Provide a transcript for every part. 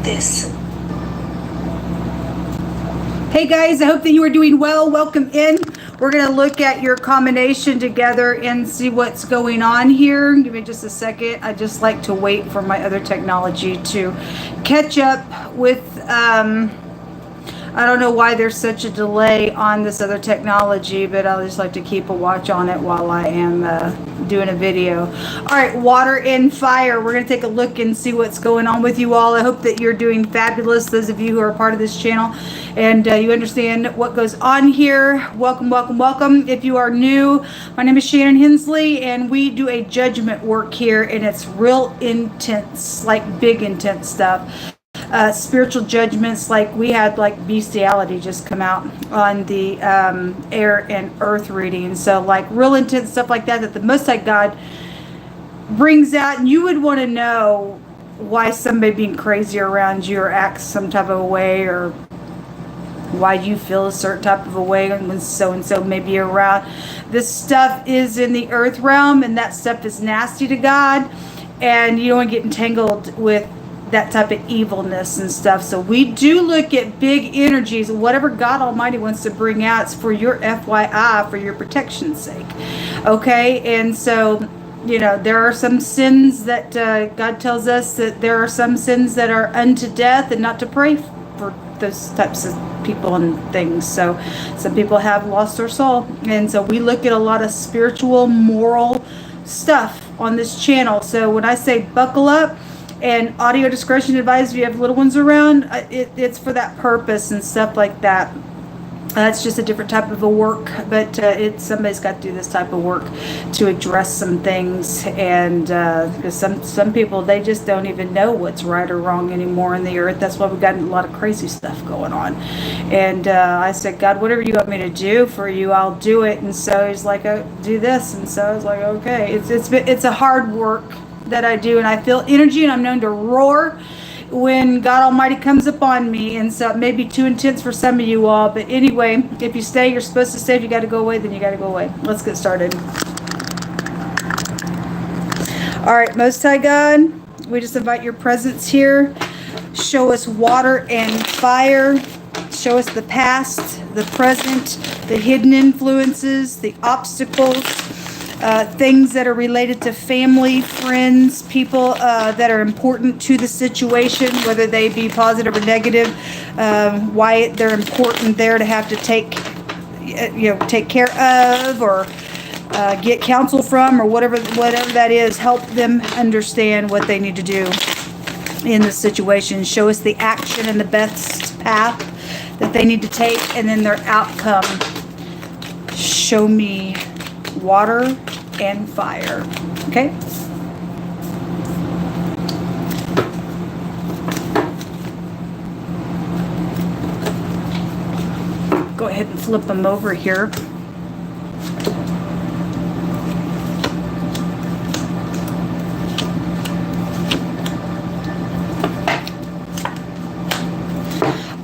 this. Hey guys, I hope that you are doing well. Welcome in. We're going to look at your combination together and see what's going on here. Give me just a second. I just like to wait for my other technology to catch up with, I don't know why there's such a delay on this other technology, but I just like to keep a watch on it while I am doing a video. All right, water and fire. We're going to take a look and see what's going on with you all. I hope that you're doing fabulous, those of you who are part of this channel, and you understand what goes on here. Welcome, welcome, welcome. If you are new, my name is Shannon Hensley, and we do a judgment work here, and it's real intense, like big intense stuff. Spiritual judgments, like we had like bestiality just come out on the air and earth reading. So like real intense stuff like that the Most High God brings out, and you would want to know why somebody being crazy around you or acts some type of a way, or why you feel a certain type of a way when so-and-so may be around. This stuff is in the earth realm, and that stuff is nasty to God, and you don't want to get entangled with that type of evilness and stuff. So we do look at big energies, whatever God Almighty wants to bring out. It's for your FYI, for your protection's sake. Okay, and so you know there are some sins that God tells us that there are some sins that are unto death, and not to pray for those types of people and things. So some people have lost their soul, and so we look at a lot of spiritual, moral stuff on this channel. So when I say buckle up, and audio discretion advised, if you have little ones around, it's for that purpose and stuff like that. That's just a different type of a work, but somebody's got to do this type of work to address some things, and because some people, they just don't even know what's right or wrong anymore in the earth. That's why we've got a lot of crazy stuff going on. And I said, God, whatever you want me to do for you, I'll do it. And so he's like, oh, do this. And so I was like, okay, it's a hard work that I do, and I feel energy, and I'm known to roar when God Almighty comes upon me, and so it may be too intense for some of you all, but anyway, if you stay, you're supposed to stay. If you got to go away, then you got to go away. Let's get started. All right, Most High God, we just invite your presence here. Show us water and fire. Show us the past, the present, the hidden influences, the obstacles, things that are related to family, friends, people that are important to the situation, whether they be positive or negative, why they're important there to have to take care of, or get counsel from, or whatever that is. Help them understand what they need to do in the situation. Show us the action and the best path that they need to take, and then their outcome. Show me water and fire. Okay? Go ahead and flip them over here.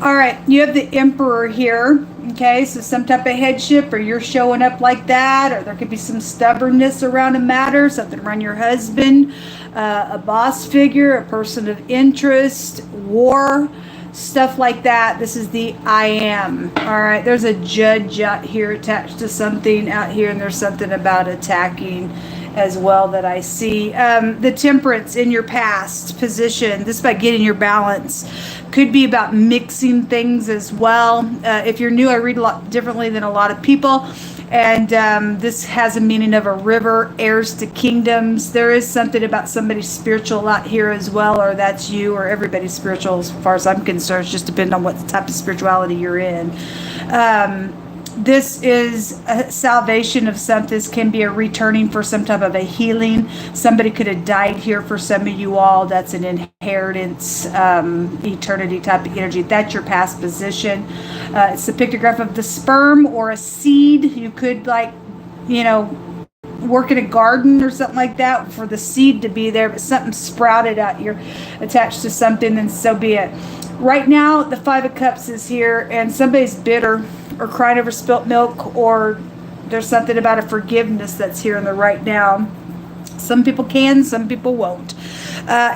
All right, you have the Emperor here. Okay, so some type of headship, or you're showing up like that, or there could be some stubbornness around a matter, something around your husband, a boss figure, a person of interest, war, stuff like that. This is the I am. All right, there's a judge out here attached to something out here, and there's something about attacking as well that I see. The Temperance in your past position, this is about getting your balance. Could be about mixing things as well. If you're new, I read a lot differently than a lot of people. And this has a meaning of a river, heirs to kingdoms. There is something about somebody's spiritual out here as well, or that's you, or everybody's spiritual as far as I'm concerned. It just depends on what type of spirituality you're in. This is a salvation of something. This can be a returning for some type of a healing. Somebody could have died here for some of you all. That's an inheritance, eternity type of energy. That's your past position. It's the pictograph of the sperm or a seed. You could, like, work in a garden or something like that for the seed to be there, but something sprouted out here attached to something, then so be it. Right now, the Five of Cups is here, and somebody's bitter or crying over spilt milk, or there's something about a forgiveness that's here in the right now. Some people can, some people won't.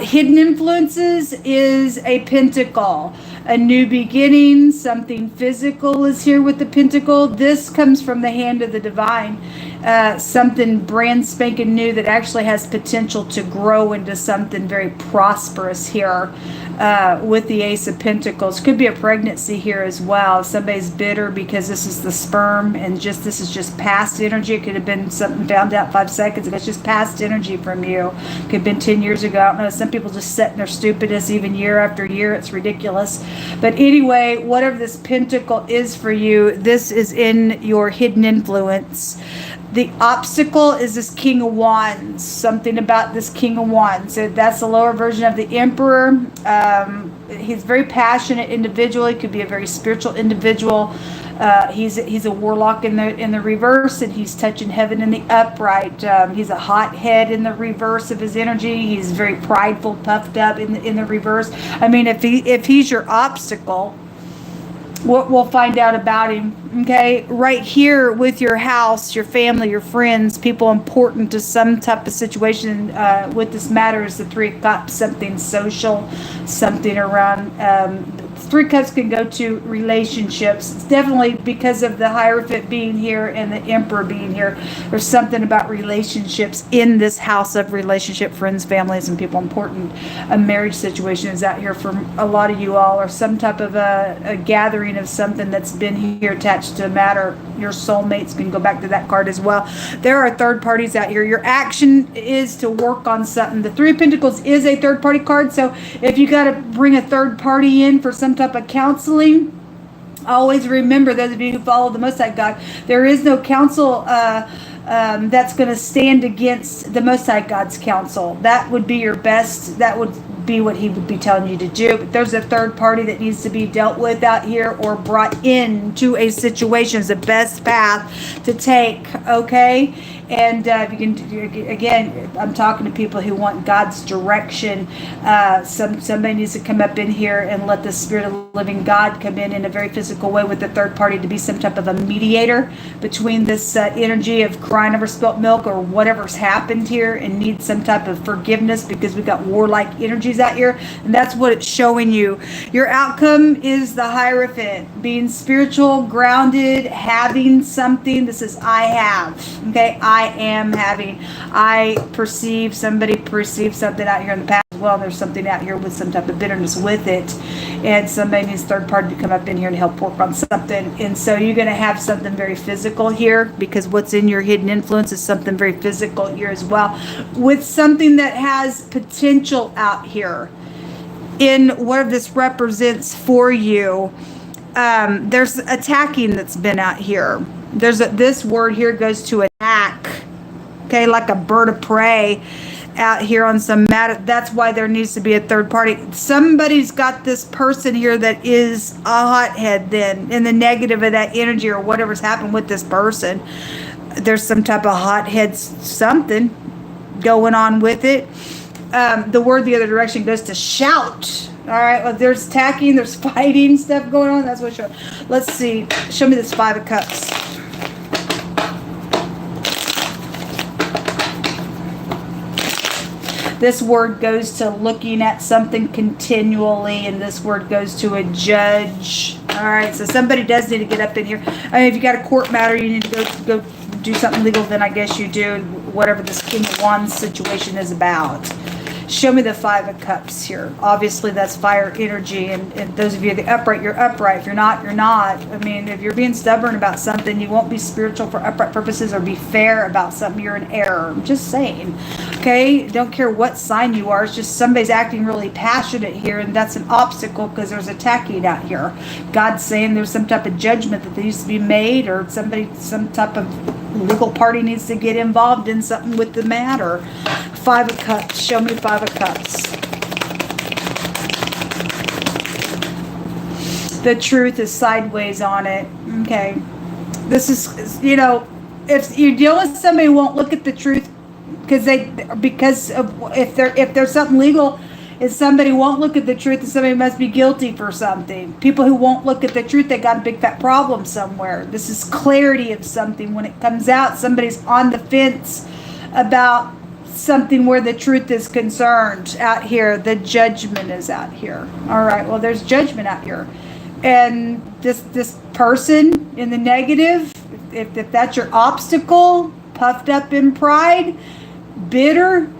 Hidden influences is a pentacle. A new beginning, something physical is here with the pentacle. This comes from the hand of the divine. Something brand spanking new that actually has potential to grow into something very prosperous here. With the Ace of Pentacles. Could be a pregnancy here as well. Somebody's bitter because this is the sperm and this is just past energy. It could have been something found out 5 seconds ago. It's just past energy from you. Could have been 10 years ago. I don't know. Some people just sit in their stupidness even year after year. It's ridiculous. But anyway, whatever this pentacle is for you, this is in your hidden influence. The obstacle is this King of Wands. Something about this King of Wands. So that's the lower version of the Emperor. He's a very passionate individual. He could be a very spiritual individual. He's a warlock in the reverse, and he's touching heaven in the upright. He's a hothead in the reverse of his energy. He's very prideful, puffed up in the reverse. I mean, if he's your obstacle, we'll find out about him. Okay, right here with your house, your family, your friends, people important to some type of situation with this matter is the Three of Cups. Something social, something around. Three Cups can go to relationships. It's definitely because of the Hierophant being here and the Emperor being here. There's something about relationships in this house of relationship, friends, families, and people important. A marriage situation is out here for a lot of you all, or some type of a gathering of something that's been here attached to a matter. Your soulmates can go back to that card as well. There are third parties out here. Your action is to work on something. The Three of Pentacles is a third party card, so if you got to bring a third party in for some type of counseling, always remember, those of you who follow the Most High God, there is no counsel that's going to stand against the Most High God's counsel. That would be your best. That would be what he would be telling you to do. But there's a third party that needs to be dealt with out here or brought into a situation. Is the best path to take. Okay. And you can, again, I'm talking to people who want God's direction. Somebody needs to come up in here and let the Spirit of the living God come in a very physical way with the third party to be some type of a mediator between this energy of crying over spilt milk or whatever's happened here and needs some type of forgiveness because we've got warlike energies out here. And that's what it's showing you. Your outcome is the Hierophant, being spiritual, grounded, having something. This is I have. Okay, I am having. Somebody perceived something out here in the past as well. There's something out here with some type of bitterness with it. And somebody needs third party to come up in here and help work on something. And so you're going to have something very physical here because what's in your hidden influence is something very physical here as well. With something that has potential out here. In what this represents for you, there's attacking that's been out here. This word here goes to attack, okay, like a bird of prey out here on some matter. That's why there needs to be a third party. Somebody's got this person here that is a hothead then, in the negative of that energy or whatever's happened with this person. There's some type of hothead something going on with it. The word the other direction goes to shout. All right, well, there's attacking, there's fighting stuff going on. That's what show. Let's see. Show me this Five of Cups. This word goes to looking at something continually, and this word goes to a judge. All right, so somebody does need to get up in here. I mean, if you got a court matter, you need to go do something legal, then I guess you do, whatever this King of Wands situation is about. Show me the Five of Cups here. Obviously, that's fire energy, and those of you that are upright, you're upright. If you're not, you're not. I mean, if you're being stubborn about something, you won't be spiritual for upright purposes or be fair about something. You're in error. I'm just saying. Okay? Don't care what sign you are. It's just somebody's acting really passionate here, and that's an obstacle because there's attacking out here. God's saying there's some type of judgment that needs to be made, or some type of legal party needs to get involved in something with the matter. Five of Cups. Show me Five of Cups. The truth is sideways on it. Okay. This is, if you deal with somebody who won't look at the truth because of if there's something legal, if somebody won't look at the truth, then somebody must be guilty for something. People who won't look at the truth, they got a big fat problem somewhere. This is clarity of something. When it comes out, somebody's on the fence about something where the truth is concerned out here. The judgment is out here. All right, well, there's judgment out here. And this person in the negative, if that's your obstacle, puffed up in pride, bitter,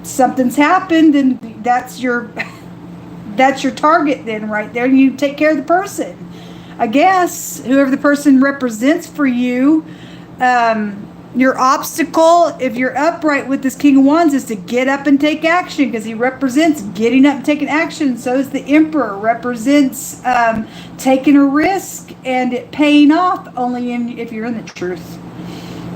something's happened, and that's your target then right there. And you take care of the person. I guess whoever the person represents for you, your obstacle, if you're upright with this King of Wands, is to get up and take action, because he represents getting up and taking action. So is the Emperor, represents taking a risk and it paying off only if you're in the truth.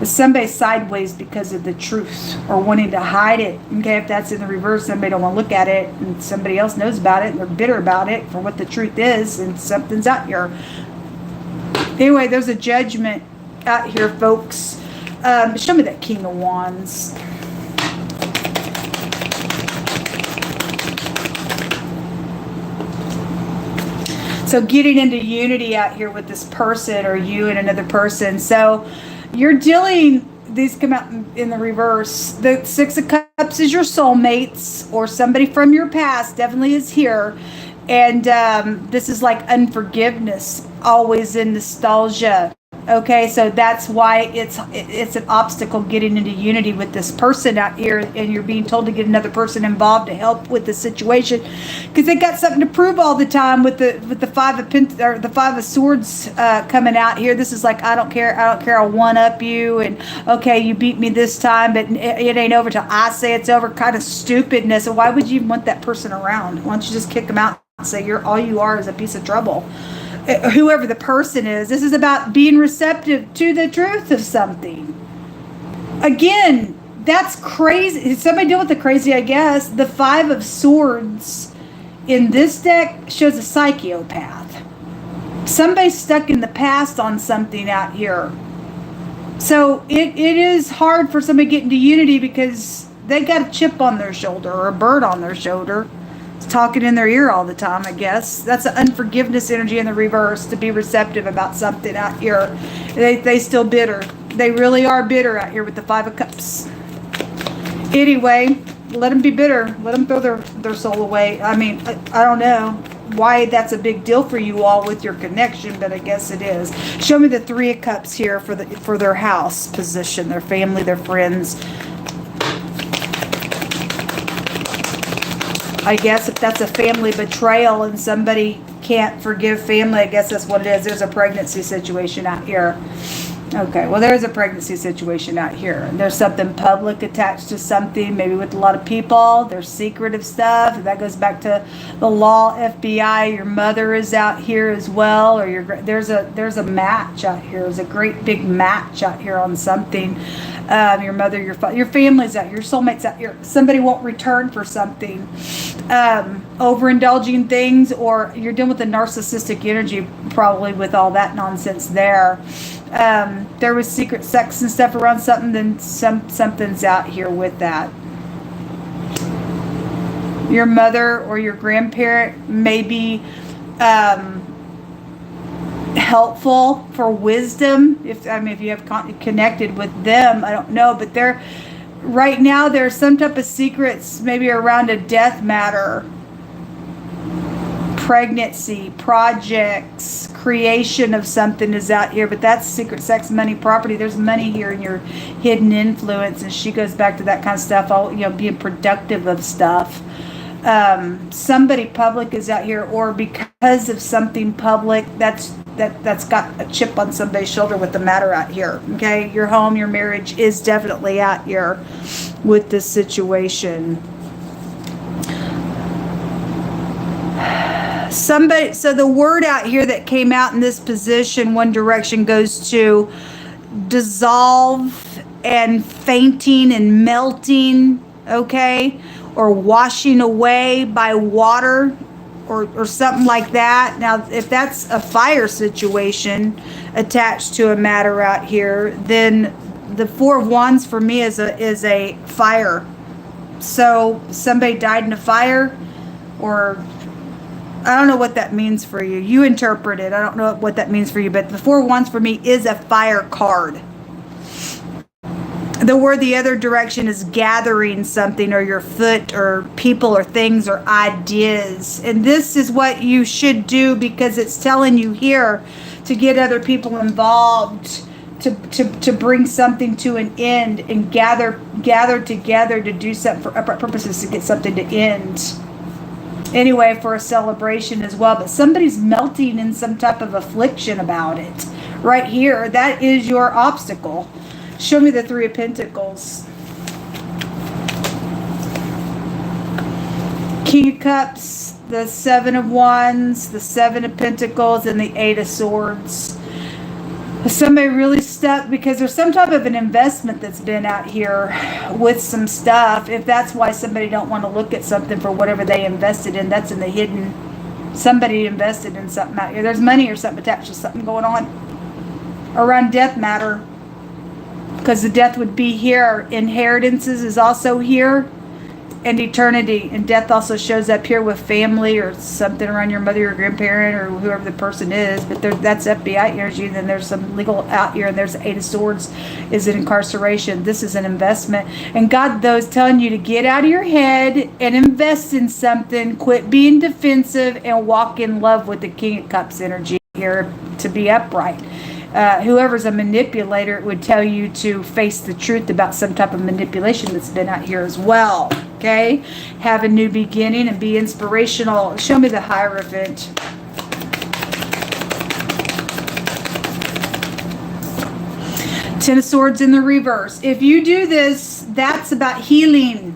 If somebody's sideways because of the truth or wanting to hide it, okay, if that's in the reverse, somebody don't want to look at it and somebody else knows about it and they're bitter about it for what the truth is, and something's out here. Anyway, there's a judgment out here, folks. Show me that King of Wands. So getting into unity out here with this person, or you and another person. So you're dealing, these come out in the reverse. The Six of Cups is your soulmates or somebody from your past, definitely is here. And this is like unforgiveness, always in nostalgia. Okay, so that's why it's an obstacle getting into unity with this person out here, and you're being told to get another person involved to help with the situation, because they got something to prove all the time with the Five of Swords coming out here. This is like, I don't care, I'll one up you, and okay, you beat me this time, but it ain't over till I say it's over, kind of stupidness. And why would you even want that person around? Why don't you just kick them out and say all you are is a piece of trouble? Whoever the person is, this is about being receptive to the truth of something. Again, that's crazy. Somebody deal with the crazy, I guess. The Five of Swords in this deck shows a psychopath. Somebody's stuck in the past on something out here. So it is hard for somebody to get into unity because they got a chip on their shoulder or a bird on their shoulder. Talking in their ear all the time, I guess. That's an unforgiveness energy in the reverse, to be receptive about something out here. They still bitter. They really are bitter out here with the Five of Cups. Anyway, let them be bitter. Let them throw their soul away. I mean, I don't know why that's a big deal for you all with your connection, but I guess it is. Show me the Three of Cups here for their house position, their family, their friends. I guess if that's a family betrayal and somebody can't forgive family, I guess that's what it is. There's a pregnancy situation out here. Okay, well, there's a pregnancy situation out here. And there's something public attached to something, maybe with a lot of people. There's secretive stuff. That goes back to the law, FBI. Your mother is out here as well. Or there's a match out here. There's a great big match out here on something. Your mother, your father, your family's out here. Your soulmate's out here. Somebody won't return for something. Overindulging things, or you're dealing with the narcissistic energy probably with all that nonsense there. There was secret sex and stuff around something, then something's out here with that. Your mother or your grandparent may be helpful for wisdom. If you have connected with them, I don't know, but right now there's some type of secrets maybe around a death matter. Pregnancy, projects, creation of something is out here, but that's secret sex, money, property. There's money here in your hidden influence, and she goes back to that kind of stuff, being productive of stuff. Somebody public is out here, or because of something public that's got a chip on somebody's shoulder with the matter out here. Okay, your home, your marriage is definitely out here with this situation. So the word out here that came out in this position, one direction, goes to dissolve and fainting and melting, okay, or washing away by water or something like that. Now, if that's a fire situation attached to a matter out here, then the Four of Wands for me is a fire. So somebody died in a fire, or I don't know what that means for you. You interpret it. I don't know what that means for you, but the Four of Wands for me is a fire card. The word the other direction is gathering something, or your foot or people or things or ideas. And this is what you should do, because it's telling you here to get other people involved, to bring something to an end, and gather together to do something for upright purposes, to get something to end. Anyway, for a celebration as well. But somebody's melting in some type of affliction about it. Right here, that is your obstacle. Show me the Three of Pentacles. King of Cups, the Seven of Wands, the Seven of Pentacles, and the Eight of Swords. Somebody really stuck because there's some type of an investment that's been out here with some stuff. If that's why somebody don't want to look at something for whatever they invested in, that's in the hidden. Somebody invested in something out here. There's money or something attached to something going on around death matter, because the death would be here. Inheritances is also here, and eternity. And death also shows up here with family or something around your mother or grandparent or whoever the person is. But that's FBI energy. Then there's some legal out here, and there's the Eight of Swords is an incarceration. This is an investment. And God, though, is telling you to get out of your head and invest in something. Quit being defensive and walk in love with the King of Cups energy here, to be upright. Whoever's a manipulator, it would tell you to face the truth about some type of manipulation that's been out here as well. Okay? Have a new beginning and be inspirational. Show me the Hierophant. Ten of Swords in the reverse. If you do this, that's about healing.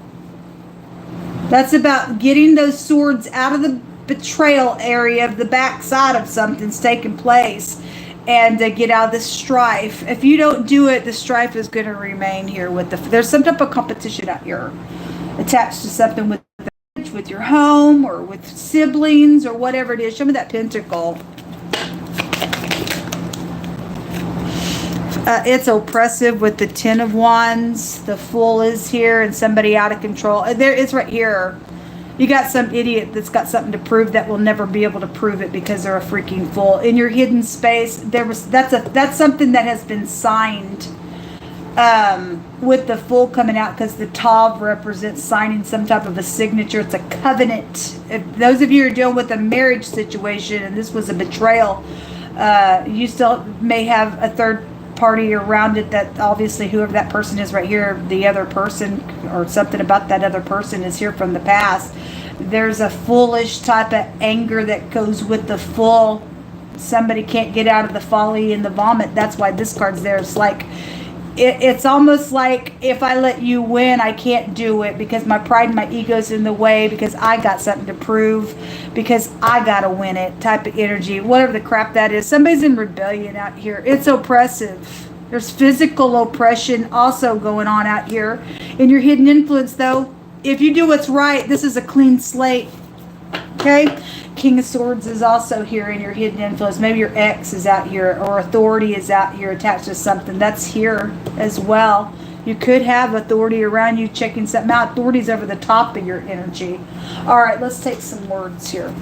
That's about getting those swords out of the betrayal area of the backside of something's taking place. And get out of the strife. If you don't do it, the strife is going to remain here. There's some type of competition out here attached to something with your home or with siblings or whatever it is. Show me that Pentacle. It's oppressive with the Ten of Wands. The Fool is here, and somebody out of control. It's right here. You got some idiot that's got something to prove that will never be able to prove it because they're a freaking fool. In your hidden space, that's something that has been signed with the Fool coming out, because the Tav represents signing some type of a signature. It's a covenant. If those of you are dealing with a marriage situation and this was a betrayal, you still may have a third party around it, that obviously whoever that person is right here, the other person or something about that other person is here from the past. There's a foolish type of anger that goes with the Fool. Somebody can't get out of the folly and the vomit. That's why this card's there. It's like it's almost like, if I let you win, I can't do it because my pride and my ego's in the way, because I got something to prove, because I gotta win it type of energy, whatever the crap that is. Somebody's in rebellion out here. It's oppressive. There's physical oppression also going on out here. In your hidden influence, though, if you do what's right, this is a clean slate. Okay? King of Swords is also here in your hidden influence. Maybe your ex is out here, or authority is out here attached to something. That's here as well. You could have authority around you checking something out. Authority's over the top of your energy. All right, let's take some words here.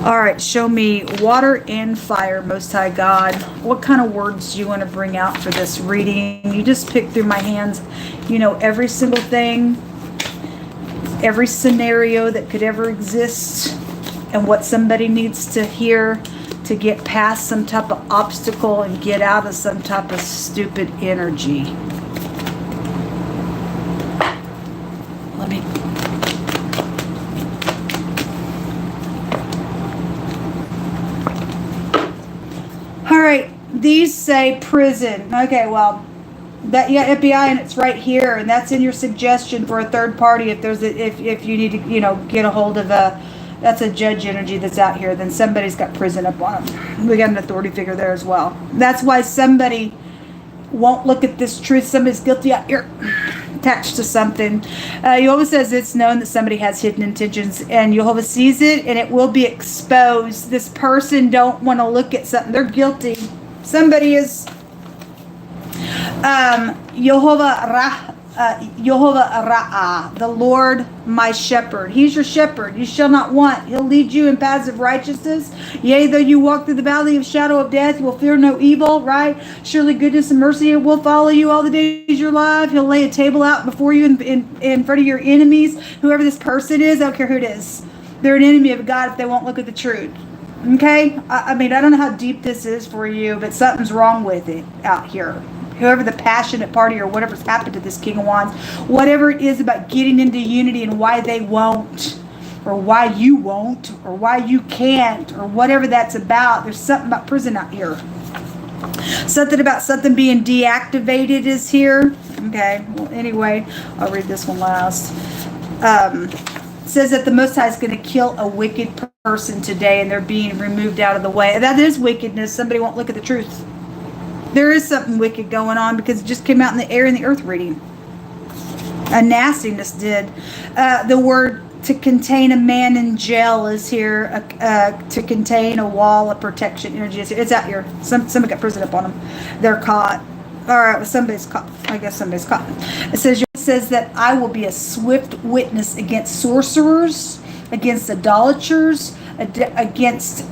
All right, show me water and fire, Most High God. What kind of words do you want to bring out for this reading? You just pick through my hands, you know, every single thing, every scenario that could ever exist, and what somebody needs to hear to get past some type of obstacle and get out of some type of stupid energy. Let me... All right, these say prison. Okay, well, that, yeah, FBI, and it's right here, and that's in your suggestion for a third party. If there's if you need to, you know, get a hold of that's a judge energy that's out here, then somebody's got prison up on them. We got an authority figure there as well. That's why somebody won't look at this truth. Somebody's guilty out here, attached to something. Jehovah says it's known that somebody has hidden intentions, and Jehovah sees it, and it will be exposed. This person don't want to look at something. They're guilty. Somebody is... Jehovah Yehovah Ra'ah, the Lord my shepherd. He's your shepherd. You shall not want. He'll lead you in paths of righteousness. Yea, though you walk through the valley of shadow of death, you will fear no evil, right? Surely goodness and mercy will follow you all the days of your life. He'll lay a table out before you in front of your enemies. Whoever this person is, I don't care who it is. They're an enemy of God if they won't look at the truth. Okay? I mean, I don't know how deep this is for you, but something's wrong with it out here. Whoever the passionate party or whatever's happened to this King of Wands, whatever it is about getting into unity and why they won't, or why you won't, or why you can't, or whatever that's about, there's something about prison out here. Something about something being deactivated is here. Okay, well, anyway, I'll read this one last. It says that the Most High is going to kill a wicked person today, and they're being removed out of the way. That is wickedness. Somebody won't look at the truth. There is something wicked going on because it just came out in the air in the earth reading. A nastiness did. The word to contain a man in jail is here. To contain a wall of protection energy is here. It's out here. Somebody got prison up on them. They're caught. All right, well, somebody's caught. I guess somebody's caught. It says that I will be a swift witness against sorcerers, against idolaters, against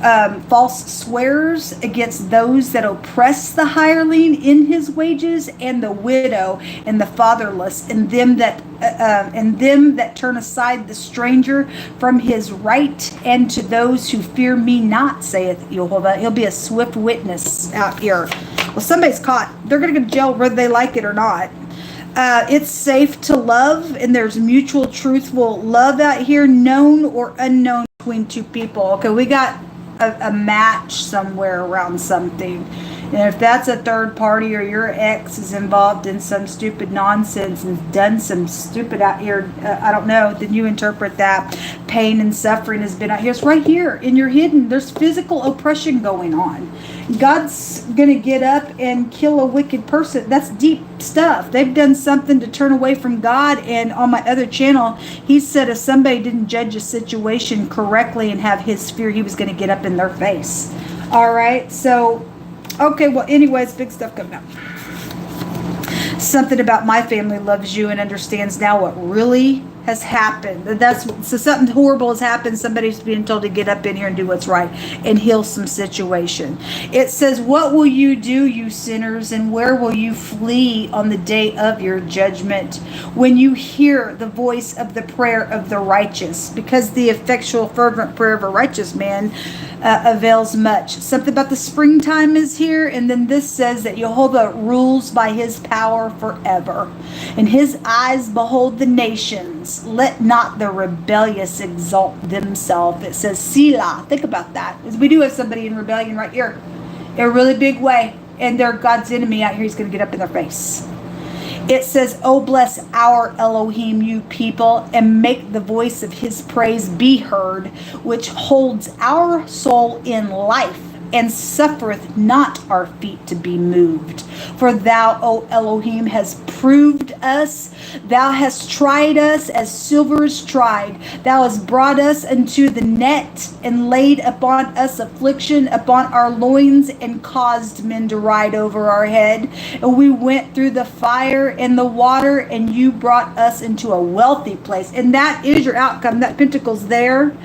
false swearers, against those that oppress the hireling in his wages, and the widow and the fatherless, and them that turn aside the stranger from his right, and to those who fear me not, saith Jehovah. He'll be a swift witness out here. Well, somebody's caught. They're going to go to jail whether they like it or not. It's safe to love, and there's mutual truthful love out here, known or unknown between two people. Okay, we got a match somewhere around something. And if that's a third party or your ex is involved in some stupid nonsense and done some stupid out here, I don't know, then you interpret that pain and suffering has been out here. It's right here in your hidden. There's physical oppression going on. God's going to get up and kill a wicked person. That's deep stuff. They've done something to turn away from God. And on my other channel, he said if somebody didn't judge a situation correctly and have his fear, he was going to get up in their face. All right. So, okay. Well, anyways, big stuff coming up. Something about my family loves you and understands now what really has happened. So something horrible has happened. Somebody's being told to get up in here and do what's right and heal some situation. It says, what will you do, you sinners, and where will you flee on the day of your judgment? When you hear the voice of the prayer of the righteous, because the effectual fervent prayer of a righteous man avails much. Something about the springtime is here. And then this says that Jehovah rules by his power forever, and his eyes behold the nations. Let not the rebellious exalt themselves. It says Selah. Think about that. We do have somebody in rebellion right here in a really big way, and they're God's enemy out here. He's going to get up in their face. It says, oh, bless our Elohim, you people, and make the voice of his praise be heard, which holds our soul in life, and suffereth not our feet to be moved. For thou, O Elohim, hast proved us. Thou hast tried us as silver is tried. Thou hast brought us unto the net, and laid upon us affliction upon our loins, and caused men to ride over our head. And we went through the fire and the water, and you brought us into a wealthy place. And that is your outcome. That pentacle's there.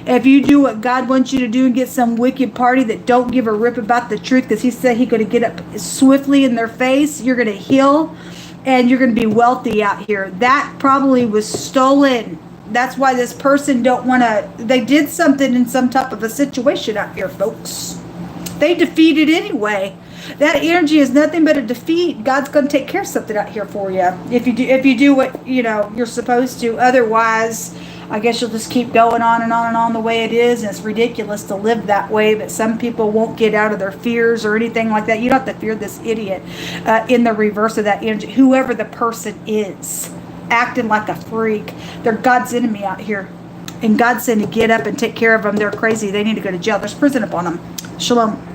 If you do what God wants you to do and get some wicked party that don't give a rip about the truth, because he said he's going to get up swiftly in their face, you're going to heal and you're going to be wealthy out here. That probably was stolen. That's why this person don't want to, they did something in some type of a situation out here, folks. They defeated anyway. That energy is nothing but a defeat. God's going to take care of something out here for you. If you do what, you're supposed to. Otherwise, I guess you'll just keep going on and on and on the way it is, and it's ridiculous to live that way, but some people won't get out of their fears or anything like that. You don't have to fear this idiot in the reverse of that energy. Whoever the person is, acting like a freak, they're God's enemy out here. And God's saying to get up and take care of them. They're crazy. They need to go to jail. There's prison upon them. Shalom.